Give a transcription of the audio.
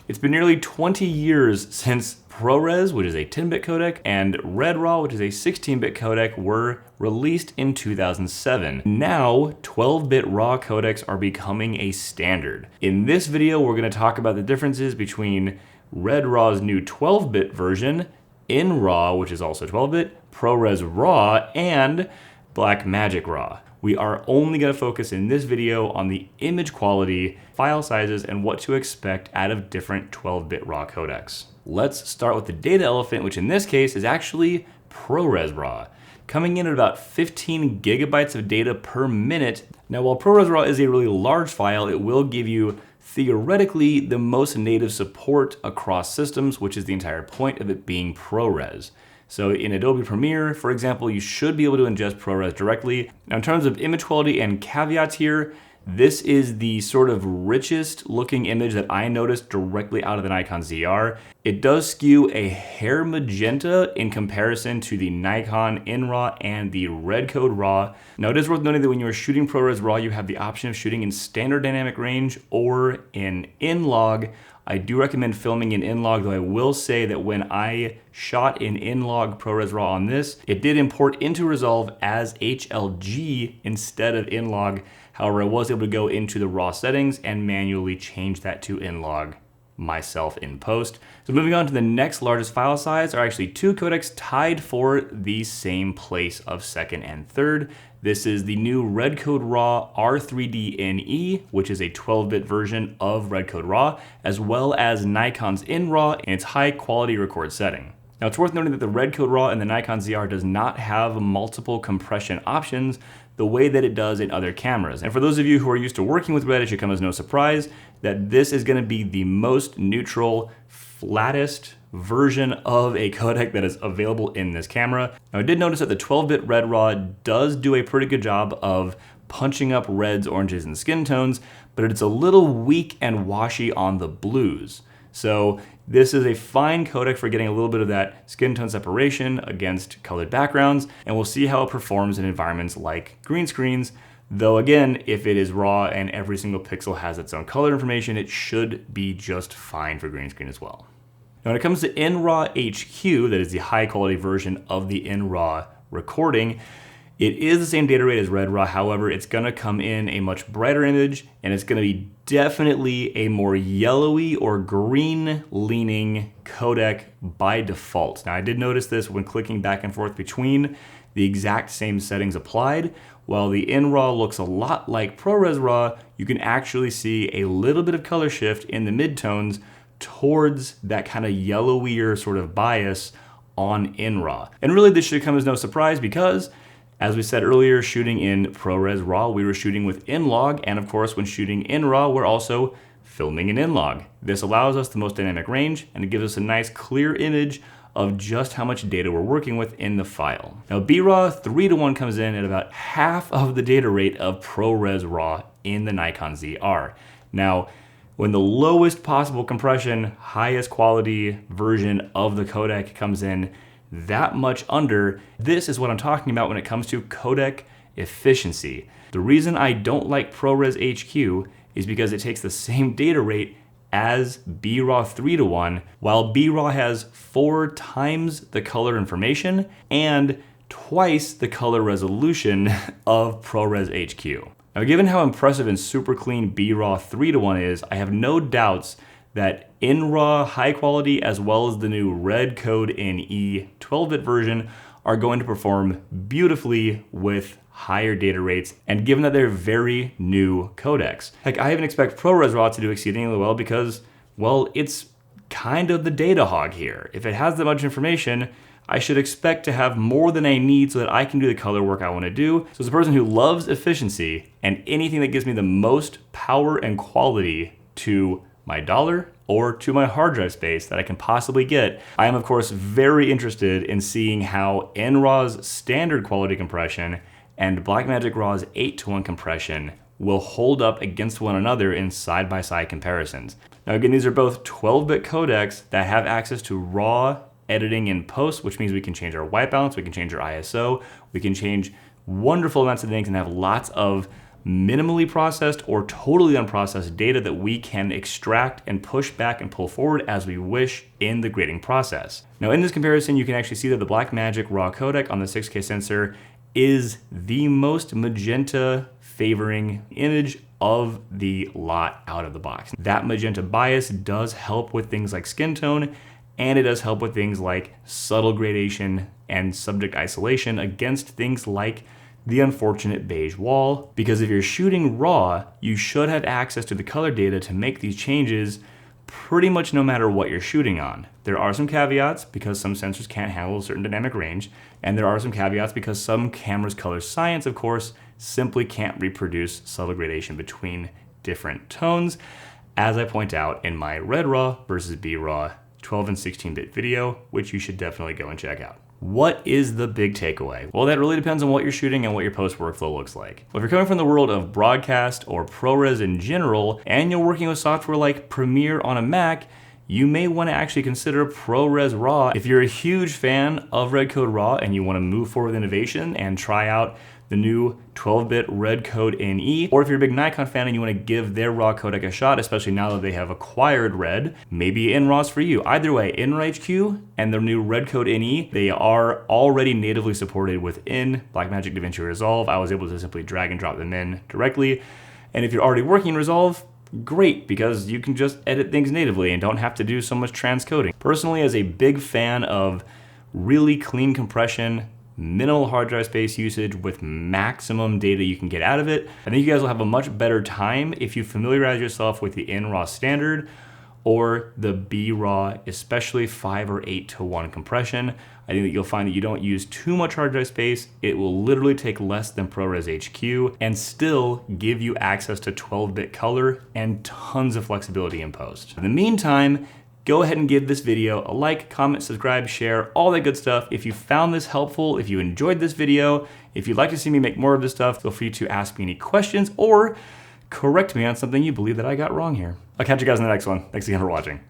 It's been nearly 20 years since ProRes, which is a 10-bit codec, and RED RAW, which is a 16-bit codec, were released in 2007. Now, 12-bit RAW codecs are becoming a standard. In this video, we're going to talk about the differences between RED RAW's new 12-bit version, NRAW, which is also 12-bit, ProRes RAW, and Blackmagic RAW. We are only going to focus in this video on the image quality, file sizes, and what to expect out of different 12-bit RAW codecs. Let's start with the data elephant, which in this case is actually ProRes RAW, coming in at about 15 gigabytes of data per minute. Now, while ProRes RAW is a really large file, it will give you theoretically the most native support across systems, which is the entire point of it being ProRes. So in Adobe Premiere, for example, you should be able to ingest ProRes directly. Now in terms of image quality and caveats here, this is the sort of richest looking image that I noticed directly out of the Nikon ZR. It does skew a hair magenta in comparison to the Nikon NRAW and the RED RAW. Now it is worth noting that when you are shooting ProRes RAW, you have the option of shooting in standard dynamic range or in in-log. I do recommend filming in in-log, though I will say that when I shot in in-log ProRes RAW on this, it did import into Resolve as HLG instead of in-log. However, I was able to go into the RAW settings and manually change that to in-log myself in post. So moving on to the next largest file size are actually two codecs tied for the same place of second and third. This is the new RED RAW R3D-NE, which is a 12-bit version of RED RAW, as well as Nikon's NRAW in its high quality record setting. Now it's worth noting that the RED RAW and the Nikon ZR does not have multiple compression options the way that it does in other cameras. And for those of you who are used to working with RED, it should come as no surprise that this is going to be the most neutral, flattest version of a codec that is available in this camera. Now I did notice that the 12-bit RED RAW does do a pretty good job of punching up reds, oranges, and skin tones, but it's a little weak and washy on the blues. So this is a fine codec for getting a little bit of that skin tone separation against colored backgrounds, and we'll see how it performs in environments like green screens. Though again, if it is raw and every single pixel has its own color information, it should be just fine for green screen as well. Now when it comes to NRAW HQ, that is the high quality version of the NRAW recording, it is the same data rate as RED RAW. However, it's going to come in a much brighter image, and it's going to be definitely a more yellowy or green leaning codec by default. Now I did notice this when clicking back and forth between the exact same settings applied. While the NRAW looks a lot like ProRes RAW, you can actually see a little bit of color shift in the midtones towards that kind of yellowier sort of bias on NRAW. And really this should come as no surprise because, as we said earlier, shooting in ProRes RAW, we were shooting with in-log, and of course when shooting in RAW, we're also filming in in-log. This allows us the most dynamic range, and it gives us a nice clear image of just how much data we're working with in the file. Now Bit RAW 3:1 comes in at about half of the data rate of ProRes RAW in the Nikon ZR. Now, when the lowest possible compression, highest quality version of the codec comes in that much under, this is what I'm talking about when it comes to codec efficiency. The reason I don't like ProRes HQ is because it takes the same data rate as Bit RAW 3:1, while Bit RAW has 4 times the color information and twice the color resolution of ProRes HQ. Now, given how impressive and super clean Bit RAW 3:1 is, I have no doubts that NRAW high quality as well as the new RED NE 12-bit version are going to perform beautifully with higher data rates, and given that they're very new codecs. Heck, I even expect ProRes RAW to do exceedingly well because, well, it's kind of the data hog here. If it has that much information, I should expect to have more than I need so that I can do the color work I want to do. So as a person who loves efficiency and anything that gives me the most power and quality to my dollar or to my hard drive space that I can possibly get, I am of course very interested in seeing how NRAW's standard quality compression and Blackmagic RAW's 8:1 compression will hold up against one another in side-by-side comparisons. Now again, these are both 12-bit codecs that have access to raw editing in post, which means we can change our white balance, we can change our ISO, we can change wonderful amounts of things and have lots of minimally processed or totally unprocessed data that we can extract and push back and pull forward as we wish in the grading process. Now in this comparison, you can actually see that the Blackmagic RAW codec on the 6K sensor is the most magenta favoring image of the lot out of the box. That magenta bias does help with things like skin tone, and it does help with things like subtle gradation and subject isolation against things like the unfortunate beige wall. Because if you're shooting RAW, you should have access to the color data to make these changes pretty much no matter what you're shooting on. There are some caveats because some sensors can't handle a certain dynamic range, and there are some caveats because some cameras' color science, of course, simply can't reproduce subtle gradation between different tones, as I point out in my RED RAW versus B RAW 12 and 16-bit video, which you should definitely go and check out. What is the big takeaway? Well, that really depends on what you're shooting and what your post workflow looks like. Well, if you're coming from the world of broadcast or ProRes in general, and you're working with software like Premiere on a Mac, you may want to actually consider ProRes RAW. If you're a huge fan of RED Code RAW and you want to move forward with innovation and try out the new 12-bit RED Code NE, or if you're a big Nikon fan and you want to give their RAW codec a shot, especially now that they have acquired RED, maybe NRAW's for you. Either way, NRAW HQ and their new RED Code NE, they are already natively supported within Blackmagic DaVinci Resolve. I was able to simply drag and drop them in directly. And if you're already working in Resolve, great, because you can just edit things natively and don't have to do so much transcoding. Personally, as a big fan of really clean compression, minimal hard drive space usage with maximum data you can get out of it, I think you guys will have a much better time if you familiarize yourself with the NRAW standard or the B RAW, especially 5 or 8:1 compression. I think that you'll find that you don't use too much hard drive space. It will literally take less than ProRes HQ and still give you access to 12-bit color and tons of flexibility in post. In the meantime, go ahead and give this video a like, comment, subscribe, share, all that good stuff. If you found this helpful, if you enjoyed this video, if you'd like to see me make more of this stuff, feel free to ask me any questions or correct me on something you believe that I got wrong here. I'll catch you guys in the next one. Thanks again for watching.